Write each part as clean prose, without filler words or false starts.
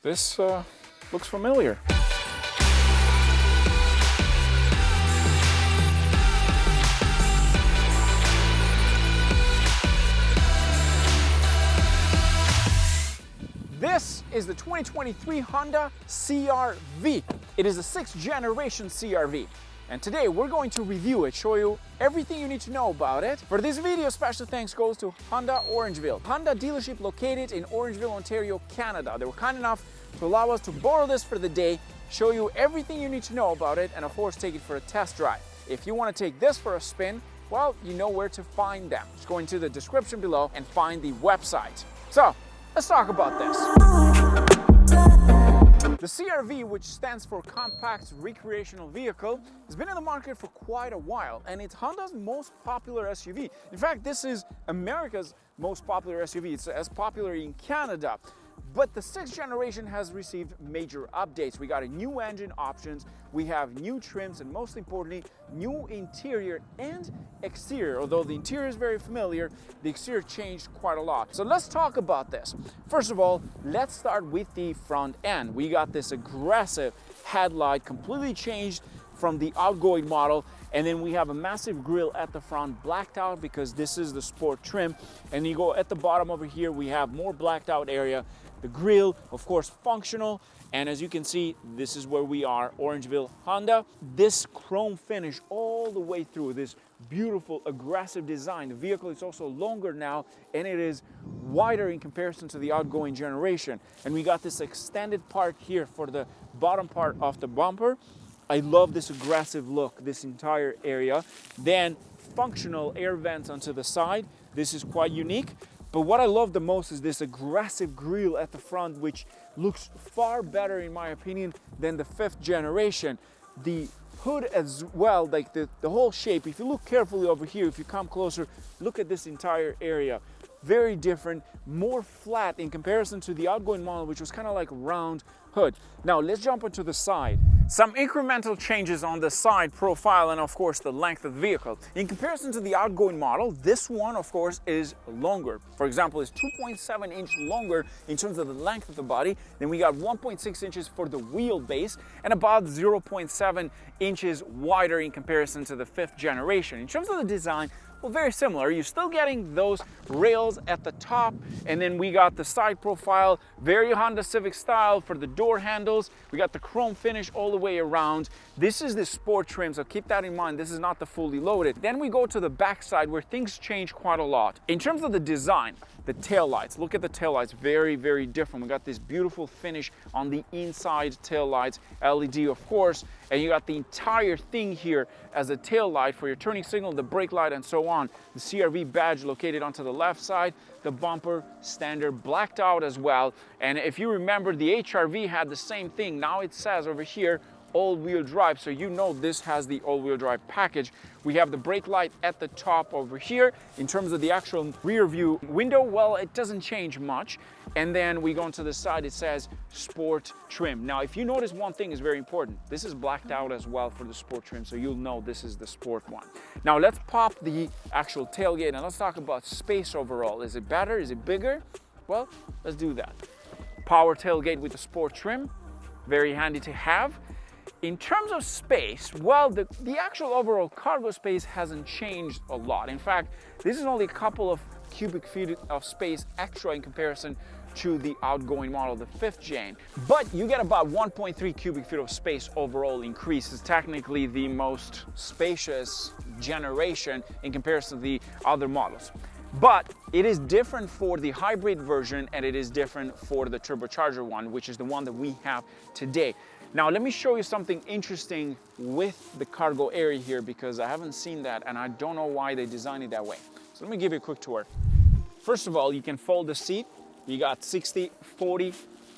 This looks familiar. This is the 2023 Honda CR-V. It is a 6th generation CR-V. And today we're going to review it, show you everything you need to know about it. For this video, special thanks goes to Honda Orangeville. Honda dealership located in Orangeville, Ontario, Canada. They were kind enough to allow us to borrow this for the day, show you everything you need to know about it, and of course take it for a test drive. If you want to take this for a spin, well, you know where to find them. Just go into the description below and find the website. So, let's talk about this. The CR-V, which stands for Compact Recreational Vehicle, has been in the market for quite a while, and it's Honda's most popular SUV. In fact, this is America's most popular SUV. It's as popular in Canada. But the 6th generation has received major updates. We got a new engine options, we have new trims, and most importantly, new interior and exterior. Although the interior is very familiar, the exterior changed quite a lot. So let's talk about this. First of all, let's start with the front end. We got this aggressive headlight, completely changed from the outgoing model. And then we have a massive grille at the front, blacked out because this is the sport trim. And you go at the bottom over here, we have more blacked out area. The grille, of course, functional. And as you can see, this is where we are, Orangeville Honda. This chrome finish all the way through, this beautiful, aggressive design. The vehicle is also longer now, and it is wider in comparison to the outgoing generation. And we got this extended part here for the bottom part of the bumper. I love this aggressive look, this entire area. Then functional air vents onto the side. This is quite unique. But what I love the most is this aggressive grille at the front, which looks far better in my opinion than the 5th generation. The hood as well, like the whole shape, if you look carefully over here, if you come closer, look at this entire area. Very different, more flat in comparison to the outgoing model, which was kind of like round hood. Now let's jump onto the side. Some incremental changes on the side profile and of course the length of the vehicle. In comparison to the outgoing model, this one of course is longer. For example, it's 2.7 inch longer in terms of the length of the body. Then we got 1.6 inches for the wheelbase and about 0.7 inches wider in comparison to the 5th generation. In terms of the design, well, very similar. You're still getting those rails at the top, and then we got the side profile, very Honda Civic style for the door handles. We got the chrome finish all the way around. This is the sport trim, so keep that in mind. This is not the fully loaded. Then we go to the back side where things change quite a lot. In terms of the design, the taillights, look at the taillights, very, very different. We got this beautiful finish on the inside taillights, LED of course, and you got the entire thing here as a tail light for your turning signal, the brake light, and so on. The CR-V badge located onto the left side, the bumper standard blacked out as well. And if you remember, the HR-V had the same thing. Now it says over here, all-wheel drive, so you know this has the all-wheel drive package. We have the brake light at the top over here. In terms of the actual rear view window, well, it doesn't change much. And then we go onto the side, it says sport trim. Now, if you notice, one thing is very important. This is blacked out as well for the sport trim, so you'll know this is the sport one. Now, let's pop the actual tailgate and let's talk about space overall. Is it better? Is it bigger? Well, let's do that. Power tailgate with the sport trim, very handy to have. In terms of space, well, the actual overall cargo space hasn't changed a lot. In fact, this is only a couple of cubic feet of space extra in comparison to the outgoing model, the 5th gen. But you get about 1.3 cubic feet of space overall increase. It's technically the most spacious generation in comparison to the other models. But it is different for the hybrid version and it is different for the turbocharger one, which is the one that we have today. Now, let me show you something interesting with the cargo area here because I haven't seen that and I don't know why they designed it that way. So let me give you a quick tour. First of all, you can fold the seat. You got 60, 40,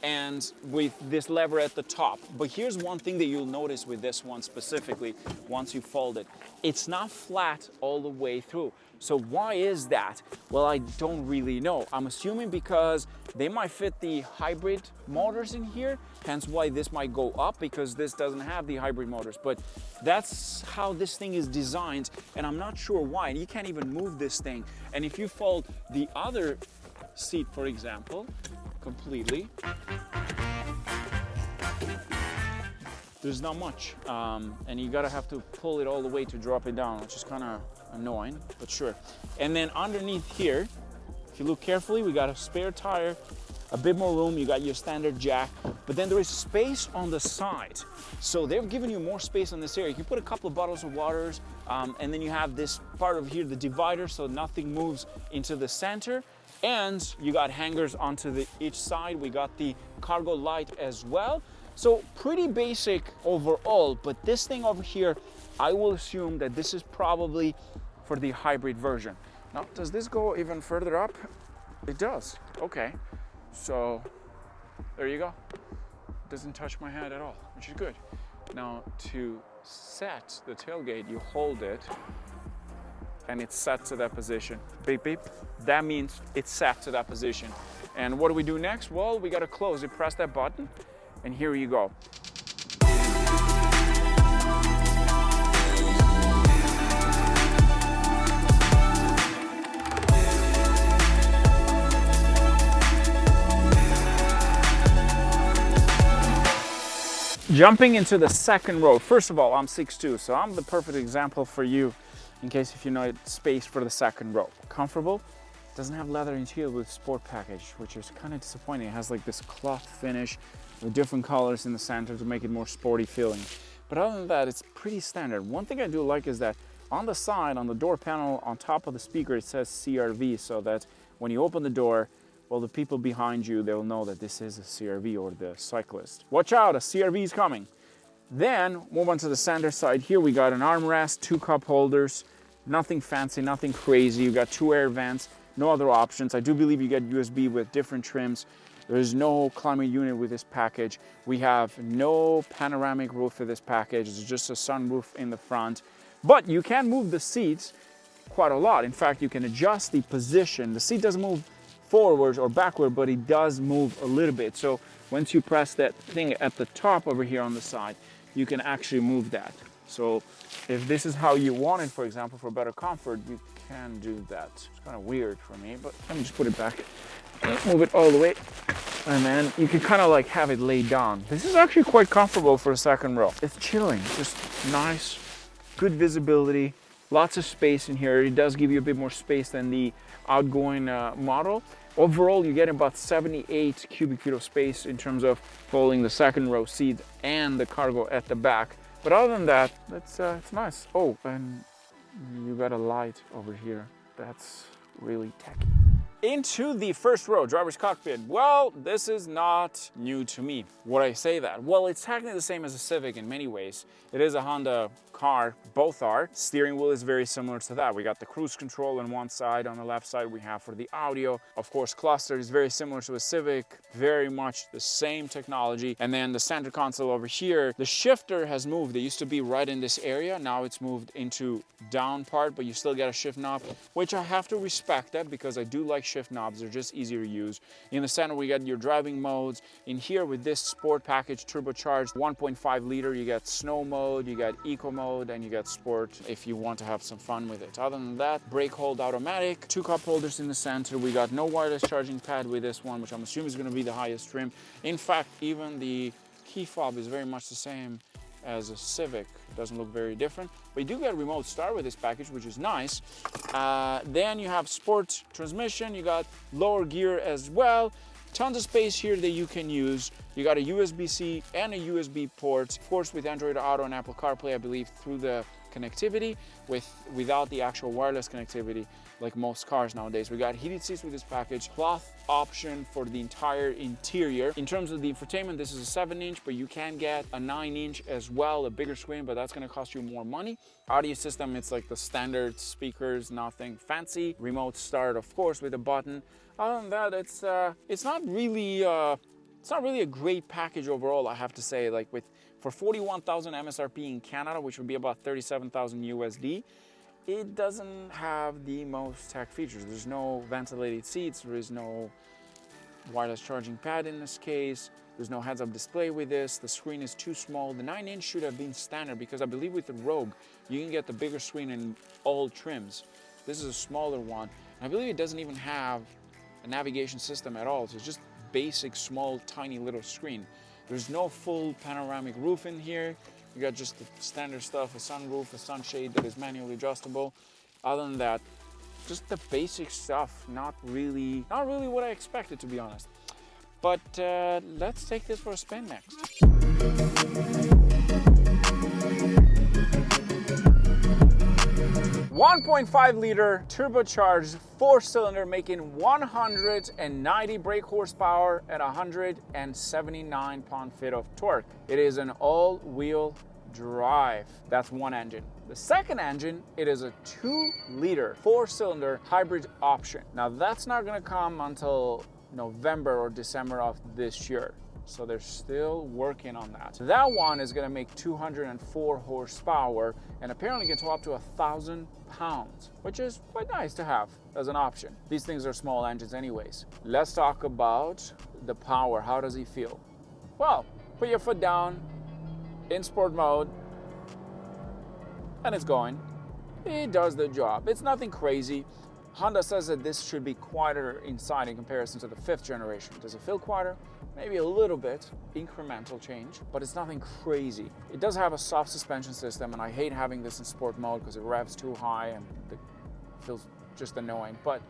and with this lever at the top. But here's one thing that you'll notice with this one specifically, once you fold it. It's not flat all the way through. So why is that? Well, I don't really know. I'm assuming because they might fit the hybrid motors in here, hence why this might go up because this doesn't have the hybrid motors. But that's how this thing is designed, and I'm not sure why. And you can't even move this thing. And if you fold the other seat, for example, completely. There's not much, and you gotta have to pull it all the way to drop it down, which is kind of annoying, but sure. And then underneath here, if you look carefully, we got a spare tire, a bit more room, you got your standard jack, but then there is space on the side. So they've given you more space on this area. You can put a couple of bottles of waters, and then you have this part over here, the divider, so nothing moves into the center. And you got hangers onto each side. We got the cargo light as well. So pretty basic overall, but this thing over here, I will assume that this is probably for the hybrid version. Now, does this go even further up? It does, okay. So there you go. Doesn't touch my hand at all, which is good. Now to set the tailgate, you hold it and it's set to that position. Beep, beep. That means it's set to that position. And what do we do next? Well, we gotta close it, press that button, and here you go. Jumping into the second row. First of all, I'm 6'2", so I'm the perfect example for you in case if you know space for the second row. Comfortable. Doesn't have leather interior with sport package, which is kind of disappointing. It has like this cloth finish with different colors in the center to make it more sporty feeling. But other than that, it's pretty standard. One thing I do like is that on the side, on the door panel, on top of the speaker, it says CRV, so that when you open the door, well, the people behind you, they'll know that this is a CRV or the cyclist. Watch out, a CRV is coming. Then move on to the center side. Here we got an armrest, 2 cup holders, nothing fancy, nothing crazy. You got 2 air vents, no other options. I do believe you get USB with different trims. There is no climate unit with this package. We have no panoramic roof for this package. It's just a sunroof in the front. But you can move the seats quite a lot. In fact, you can adjust the position. The seat doesn't move forwards or backward, but it does move a little bit. So once you press that thing at the top over here on the side, you can actually move that. So if this is how you want it, for example, for better comfort, you can do that. It's kind of weird for me, but let me just put it back. Move it all the way. And then you can kind of like have it laid down. This is actually quite comfortable for a second row. It's chilling, just nice, good visibility, lots of space in here. It does give you a bit more space than the outgoing model. Overall, you get about 78 cubic feet of space in terms of holding the second row seat and the cargo at the back. But other than that, it's nice. Oh, and you got a light over here. That's really techy. Into the first row, driver's cockpit. Well, this is not new to me. Would I say that? Well, it's technically the same as a Civic in many ways. It is a Honda car, both are. Steering wheel is very similar to that. We got the cruise control on one side, on the left side we have for the audio. Of course, cluster is very similar to a Civic, very much the same technology. And then the center console over here, the shifter has moved. It used to be right in this area. Now it's moved into down part, but you still get a shift knob, which I have to respect that because I do like shift knobs. They're just easier to use. In the center, we got your driving modes. In here with this sport package, turbocharged 1.5 liter, you got snow mode, you got eco mode, and you got sport if you want to have some fun with it. Other than that, brake hold automatic, 2 cup holders in the center. We got no wireless charging pad with this one, which I'm assuming is going to be the highest trim. In fact, even the key fob is very much the same as a Civic. It doesn't look very different, but you do get remote start with this package, which is nice. Then you have sport transmission, you got lower gear as well. Tons of space here that you can use. You got a USB-C and a USB port, of course with Android Auto and Apple CarPlay, I believe, through the connectivity, without the actual wireless connectivity like most cars nowadays. We got heated seats with this package, cloth option for the entire interior. In terms of the infotainment, this is a 7-inch, but you can get a 9-inch as well, a bigger screen, but that's going to cost you more money. Audio system, it's like the standard speakers, nothing fancy. Remote start, of course, with a button. Other than that, it's not really a great package overall, I have to say. Like for 41,000 MSRP in Canada, which would be about 37,000 USD, it doesn't have the most tech features. There's no ventilated seats, there is no wireless charging pad in this case, there's no heads-up display with this, the screen is too small. The 9-inch should have been standard because I believe with the Rogue, you can get the bigger screen in all trims. This is a smaller one. I believe it doesn't even have a navigation system at all. It's just basic, small, tiny little screen. There's no full panoramic roof in here. You got just the standard stuff, a sunroof, a sunshade that is manually adjustable. Other than that, just the basic stuff. Not really what I expected, to be honest. But let's take this for a spin next. 1.5-liter turbocharged 4-cylinder making 190 brake horsepower at 179 pound-feet of torque. It is an all-wheel drive. That's one engine. The second engine, it is a 2-liter 4-cylinder hybrid option. Now that's not going to come until November or December of this year. So they're still working on that. That one is going to make 204 horsepower and apparently can tow up to 1,000 pounds, which is quite nice to have as an option. These things are small engines anyways. Let's talk about the power. How does it feel? Well, put your foot down in sport mode and it's going. It does the job. It's nothing crazy. Honda says that this should be quieter inside in comparison to the 5th generation. Does it feel quieter? Maybe a little bit, incremental change, but it's nothing crazy. It does have a soft suspension system, and I hate having this in sport mode because it revs too high and it feels just annoying. But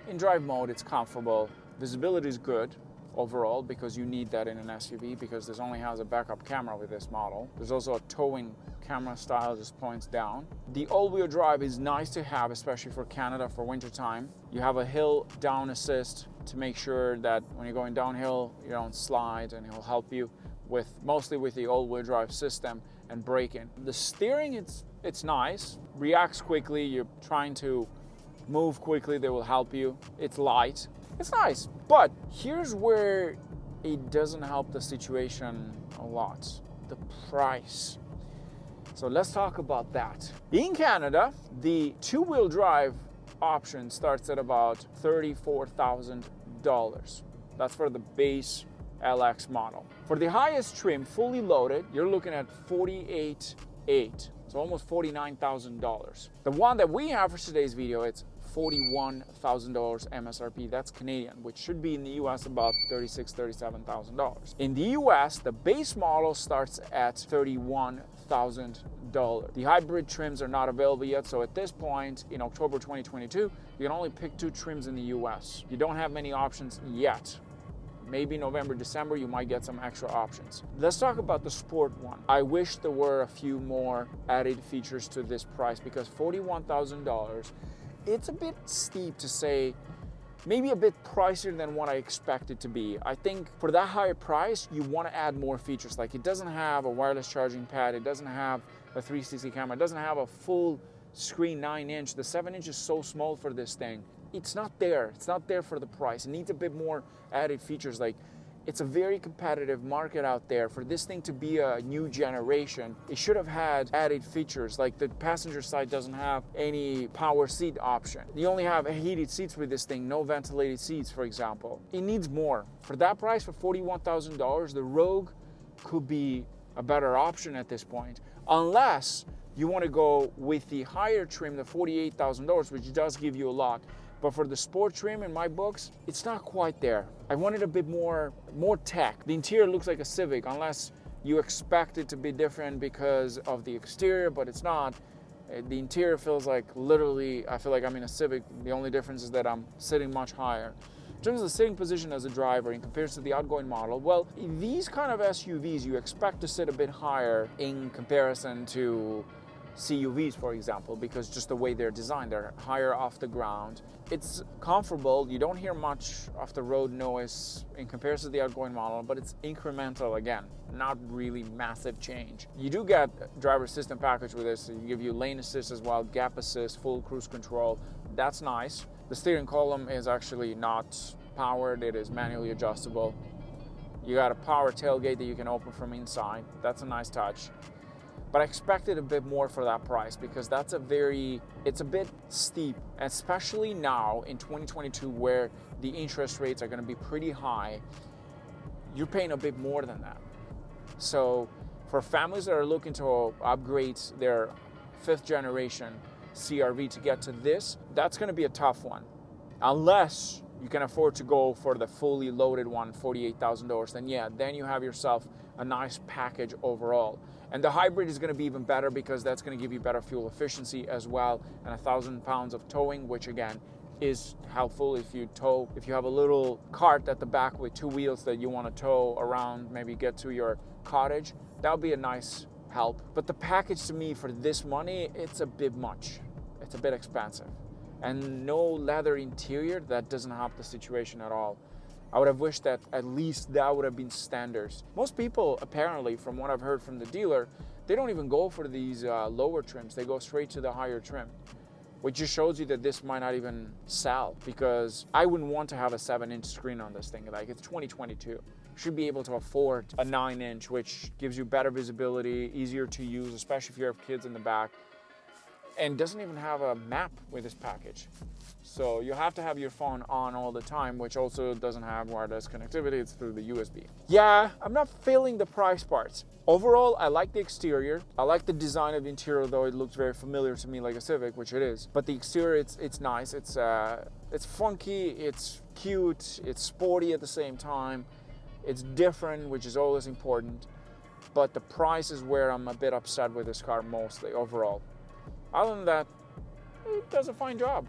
in drive mode, it's comfortable. Visibility is good overall because you need that in an SUV because this only has a backup camera with this model. There's also a towing camera style, just points down. The all-wheel drive is nice to have, especially for Canada for winter time. You have a hill down assist to make sure that when you're going downhill, you don't slide, and it'll help you mostly with the all-wheel drive system and braking. The steering, it's nice, reacts quickly. You're trying to move quickly, they will help you. It's light. It's nice, but here's where it doesn't help the situation a lot. The price. So let's talk about that. In Canada, the 2-wheel drive option starts at about $34,000. That's for the base LX model. For the highest trim, fully loaded, you're looking at $48,800. So almost $49,000. The one that we have for today's video, it's $41,000 MSRP. That's Canadian, which should be in the US about $36,000, $37,000. In the US, the base model starts at $31,000. The hybrid trims are not available yet, so at this point in October 2022, you can only pick 2 trims in the US. You don't have many options yet. Maybe November, December, you might get some extra options. Let's talk about the sport one. I wish there were a few more added features to this price because $41,000, it's a bit steep to say, maybe a bit pricier than what I expect it to be. I think for that higher price, you want to add more features. Like it doesn't have a wireless charging pad, it doesn't have a 360 camera, it doesn't have a full screen 9-inch. The 7-inch is so small for this thing. It's not there. It's not there for the price. It needs a bit more added features. Like it's a very competitive market out there. For this thing to be a new generation, it should have had added features. Like the passenger side doesn't have any power seat option. You only have heated seats with this thing, no ventilated seats, for example. It needs more. For that price, for $41,000, the Rogue could be a better option at this point. Unless you want to go with the higher trim, the $48,000, which does give you a lot. But for the sport trim in my books, it's not quite there. I wanted a bit more tech. The interior looks like a Civic, unless you expect it to be different because of the exterior, but it's not. The interior feels like literally, I feel like I'm in a Civic. The only difference is that I'm sitting much higher. In terms of the sitting position as a driver in comparison to the outgoing model, well, these kind of SUVs, you expect to sit a bit higher in comparison to CUVs, for example, because just the way they're designed, they're higher off the ground. It's comfortable. You don't hear much of the road noise in comparison to the outgoing model, but it's incremental again, not really massive change. You do get driver assistant package with this. It give you lane assist as well, gap assist, full cruise control. That's nice. The steering column is actually not powered. It is manually adjustable. You got a power tailgate that you can open from inside. That's a nice touch. But I expected a bit more for that price because it's a bit steep, especially now in 2022 where the interest rates are going to be pretty high. You're paying a bit more than that. So for families that are looking to upgrade their 5th generation CRV to get to this, that's going to be a tough one. Unless you can afford to go for the fully loaded one, $48,000, then yeah, then you have yourself a nice package overall. And the hybrid is going to be even better because that's going to give you better fuel efficiency as well, and 1,000 pounds of towing, which again is helpful if you have a little cart at the back with 2 wheels that you want to tow around, maybe get to your cottage. That would be a nice help. But the package to me for this money, it's a bit much. It's a bit expensive. And no leather interior, that doesn't help the situation at all. I would have wished that at least that would have been standards. Most people, apparently, from what I've heard from the dealer, they don't even go for these lower trims. They go straight to the higher trim, which just shows you that this might not even sell, because I wouldn't want to have a 7-inch screen on this thing. Like, it's 2022. You should be able to afford a 9-inch, which gives you better visibility, easier to use, especially if you have kids in the back. And doesn't even have a map with this package. So you have to have your phone on all the time, which also doesn't have wireless connectivity. It's through the USB. Yeah, I'm not feeling the price parts. Overall, I like the exterior. I like the design of the interior, though it looks very familiar to me like a Civic, which it is. But the exterior, it's nice. It's funky, it's cute, it's sporty at the same time. It's different, which is always important. But the price is where I'm a bit upset with this car mostly, overall. Other than that, it does a fine job.